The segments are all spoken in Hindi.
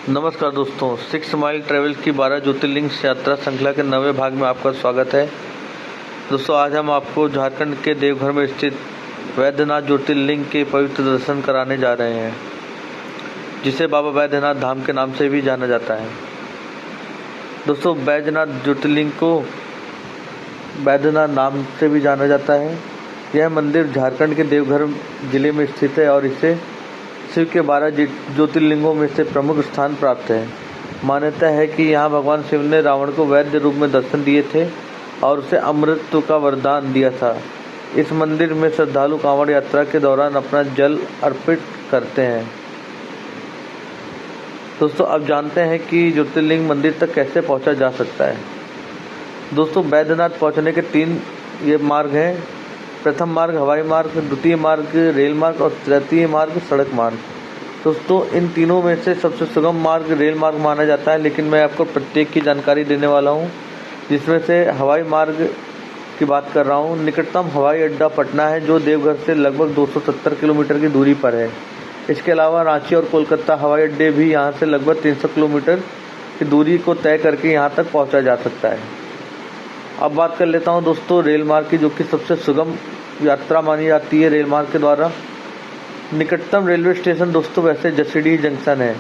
नमस्कार दोस्तों, 6 माइल ट्रैवल की 12 ज्योतिर्लिंग यात्रा श्रृंखला के 9वें भाग में आपका स्वागत है। दोस्तों, आज हम आपको झारखंड के देवघर में स्थित वैद्यनाथ ज्योतिर्लिंग के पवित्र दर्शन कराने जा रहे हैं, जिसे बाबा वैद्यनाथ धाम के नाम से भी जाना जाता है। दोस्तों, वैद्यनाथ ज्योतिर्लिंग को वैद्यनाथ नाम से भी जाना जाता है। यह मंदिर झारखंड के देवघर जिले में स्थित है और इसे शिव के 12 ज्योतिर्लिंगों में से प्रमुख स्थान प्राप्त है। मान्यता है कि यहाँ भगवान शिव ने रावण को वैद्य रूप में दर्शन दिए थे और उसे अमृत का वरदान दिया था। इस मंदिर में श्रद्धालु कांवड़ यात्रा के दौरान अपना जल अर्पित करते हैं। दोस्तों, अब जानते हैं कि ज्योतिर्लिंग मंदिर तक कैसे पहुँचा जा सकता है। दोस्तों, वैद्यनाथ पहुँचने के 3 ये मार्ग हैं। प्रथम मार्ग हवाई मार्ग, द्वितीय मार्ग रेल मार्ग और तृतीय मार्ग सड़क मार्ग। दोस्तों, इन तीनों में से सबसे सुगम मार्ग रेल मार्ग माना जाता है, लेकिन मैं आपको प्रत्येक की जानकारी देने वाला हूं, जिसमें से हवाई मार्ग की बात कर रहा हूं। निकटतम हवाई अड्डा पटना है, जो देवघर से लगभग 270 किलोमीटर की दूरी पर है। इसके अलावा रांची और कोलकाता हवाई अड्डे भी यहाँ से लगभग 300 किलोमीटर की दूरी को तय करके यहाँ तक पहुँचा जा सकता है। अब बात कर लेता हूँ दोस्तों रेल मार्ग की, जो कि सबसे सुगम यात्रा मानी जाती है रेल मार्ग के द्वारा। निकटतम रेलवे स्टेशन दोस्तों वैसे जसीडीह जंक्शन है,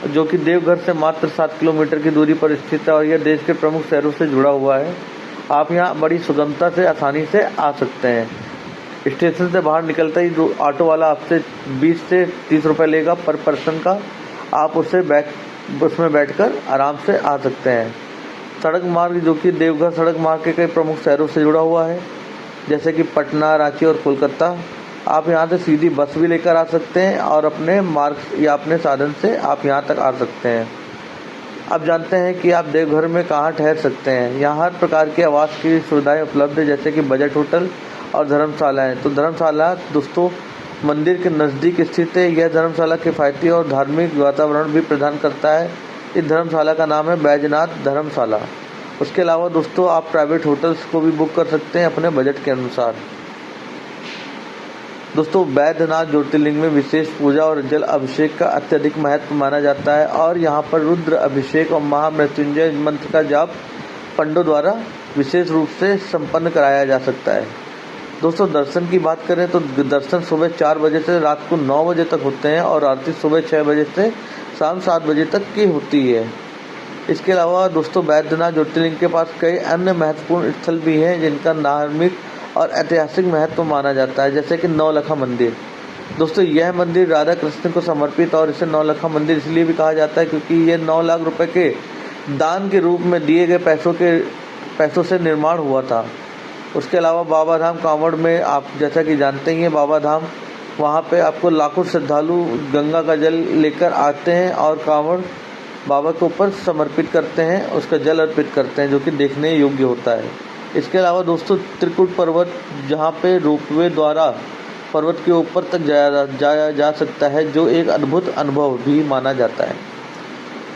जो कि देवघर से मात्र 7 किलोमीटर की दूरी पर स्थित है और यह देश के प्रमुख शहरों से जुड़ा हुआ है। आप यहाँ बड़ी सुगमता से आसानी से आ सकते हैं। स्टेशन से बाहर निकलते ही ऑटो वाला आपसे 20 से 30 रुपये लेगा पर पर्सन का। आप उसमें बैठकर आराम से आ सकते हैं। सड़क मार्ग, जो कि देवघर सड़क मार्ग के कई प्रमुख शहरों से जुड़ा हुआ है, जैसे कि पटना, रांची और कोलकाता। आप यहाँ से सीधी बस भी लेकर आ सकते हैं और अपने मार्ग या अपने साधन से आप यहाँ तक आ सकते हैं। अब जानते हैं कि आप देवघर में कहाँ ठहर सकते हैं। यहाँ हर प्रकार के आवास की सुविधाएं उपलब्ध है, जैसे कि बजट होटल और धर्मशालाएँ। तो धर्मशाला दोस्तों मंदिर के नज़दीक स्थित है। यह धर्मशाला किफ़ायती और धार्मिक वातावरण भी प्रदान करता है। इस धर्मशाला का नाम है बैजनाथ धर्मशाला। उसके अलावा दोस्तों आप प्राइवेट होटल्स को भी बुक कर सकते हैं अपने बजट के अनुसार। दोस्तों, वैद्यनाथ ज्योतिर्लिंग में विशेष पूजा और जल अभिषेक का अत्यधिक महत्व माना जाता है और यहाँ पर रुद्र अभिषेक और महामृत्युंजय मंत्र का जाप पंडों द्वारा विशेष रूप से संपन्न कराया जा सकता है। दोस्तों, दर्शन की बात करें तो दर्शन सुबह 4 बजे से रात को 9 बजे तक होते हैं और आरती सुबह 6 बजे से शाम 7 बजे तक की होती है। इसके अलावा दोस्तों वैद्यनाथ ज्योतिर्लिंग के पास कई अन्य महत्वपूर्ण स्थल भी हैं, जिनका धार्मिक और ऐतिहासिक महत्व माना जाता है, जैसे कि नौलखा मंदिर। दोस्तों, यह मंदिर राधा कृष्ण को समर्पित और इसे नौलखा मंदिर इसलिए भी कहा जाता है क्योंकि ये 9 लाख रुपए के दान के रूप में दिए गए पैसों से निर्माण हुआ था। उसके अलावा बाबा धाम कांवड़ में आप जैसा कि जानते ही हैं, बाबा धाम वहाँ पे आपको लाखों श्रद्धालु गंगा का जल लेकर आते हैं और कांवड़ बाबा के ऊपर समर्पित करते हैं, उसका जल अर्पित करते हैं, जो कि देखने योग्य होता है। इसके अलावा दोस्तों त्रिकुट पर्वत, जहाँ पे रोपवे द्वारा पर्वत के ऊपर तक जाया जा सकता है, जो एक अद्भुत अनुभव भी माना जाता है।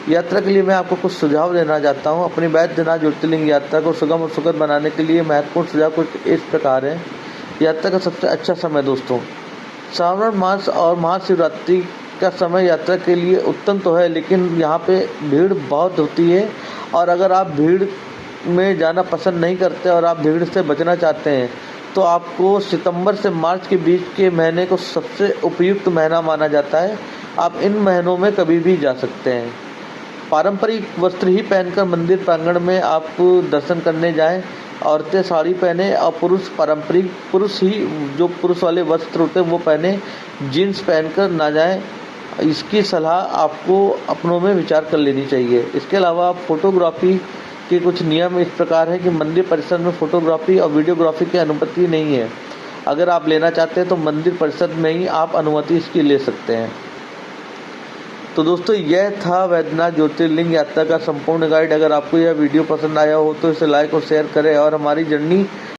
यात्रा के लिए मैं आपको कुछ सुझाव देना चाहता हूँ। अपनी वैद्यनाथ ज्योतिर्लिंग यात्रा को सुगम और सुखद बनाने के लिए महत्वपूर्ण सुझाव कुछ इस प्रकार है। यात्रा का सबसे अच्छा समय दोस्तों श्रावण मास और महाशिवरात्रि का समय यात्रा के लिए उत्तम तो है, लेकिन यहाँ पे भीड़ बहुत होती है और अगर आप भीड़ में जाना पसंद नहीं करते और आप भीड़ से बचना चाहते हैं तो आपको सितंबर से मार्च के बीच के महीने को सबसे उपयुक्त महीना माना जाता है। आप इन महीनों में कभी भी जा सकते हैं। पारंपरिक वस्त्र ही पहनकर मंदिर प्रांगण में आप दर्शन करने जाएं। औरतें साड़ी पहने और पुरुष ही जो पुरुष वाले वस्त्र होते हैं वो पहने, जीन्स पहनकर ना जाएं। इसकी सलाह आपको अपनों में विचार कर लेनी चाहिए। इसके अलावा फोटोग्राफी के कुछ नियम इस प्रकार है कि मंदिर परिसर में फोटोग्राफी और वीडियोग्राफी की अनुमति नहीं है। अगर आप लेना चाहते हैं तो मंदिर परिसर में ही आप अनुमति इसकी ले सकते हैं। तो दोस्तों, यह था वैद्यनाथ ज्योतिर्लिंग यात्रा का संपूर्ण गाइड। अगर आपको यह वीडियो पसंद आया हो तो इसे लाइक और शेयर करें और हमारी जर्नी